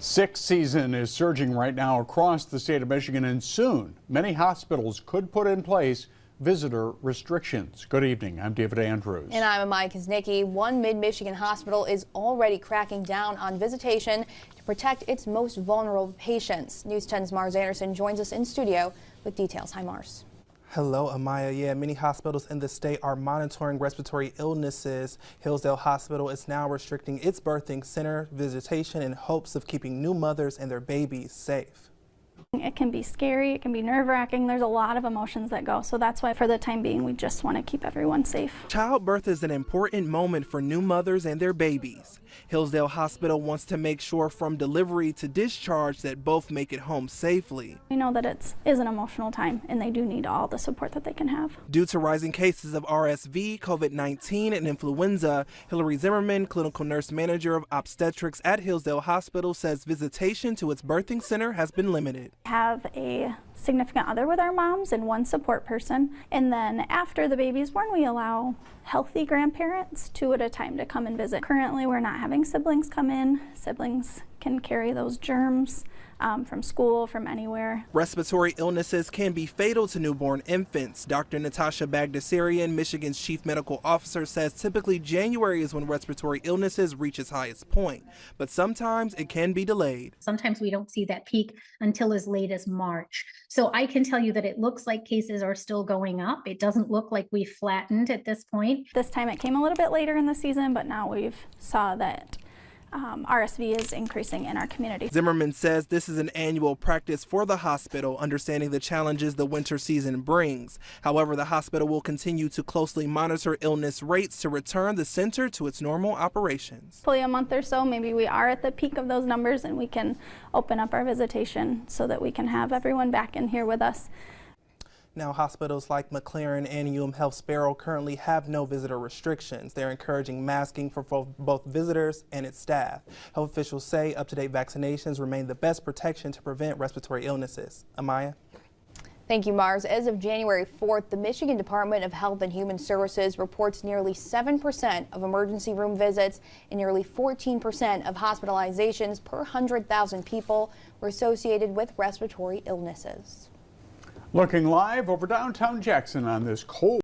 Sick season is surging right now across the state of Michigan, and soon many hospitals could put in place visitor restrictions. Good evening. I'm David Andrews. And I'm Amaya Kuznicki. One mid-Michigan hospital is already cracking down on visitation to protect its most vulnerable patients. News 10's Mars Anderson joins us in studio with details. Hi, Mars. Hello, Amaya. Yeah, many hospitals in the state are monitoring respiratory illnesses. Hillsdale Hospital is now restricting its birthing center visitation in hopes of keeping new mothers and their babies safe. It can be scary, it can be nerve-wracking. There's a lot of emotions that go. So that's why for the time being, we just want to keep everyone safe. Childbirth is an important moment for new mothers and their babies. Hillsdale Hospital wants to make sure from delivery to discharge that both make it home safely. We know that it is an emotional time and they do need all the support that they can have. Due to rising cases of RSV, COVID-19, and influenza, Hillary Zimmerman, clinical nurse manager of obstetrics at Hillsdale Hospital, says visitation to its birthing center has been limited. Have a significant other with our moms and one support person, and then after the baby's born we allow healthy grandparents 2 at a time to come and visit. Currently we're not having siblings come in. Siblings can carry those germs from school, from anywhere. Respiratory illnesses can be fatal to newborn infants. Dr. Natasha Bagdasarian, Michigan's chief medical officer, says typically January is when respiratory illnesses reach its highest point, but sometimes it can be delayed. Sometimes we don't see that peak until as late as March. So I can tell you that it looks like cases are still going up. It doesn't look like we've flattened at this point. This time it came a little bit later in the season, but now we've saw that RSV is increasing in our community. Zimmerman says this is an annual practice for the hospital, understanding the challenges the winter season brings. However, the hospital will continue to closely monitor illness rates to return the center to its normal operations. Hopefully a month or so, maybe we are at the peak of those numbers and we can open up our visitation so that we can have everyone back in here with us. Now, hospitals like McLaren and Health Sparrow currently have no visitor restrictions. They're encouraging masking for both visitors and its staff. Health officials say up-to-date vaccinations remain the best protection to prevent respiratory illnesses. Amaya? Thank you, Mars. As of January 4th, the Michigan Department of Health and Human Services reports nearly 7% of emergency room visits and nearly 14% of hospitalizations per 100,000 people were associated with respiratory illnesses. Looking live over downtown Jackson on this cold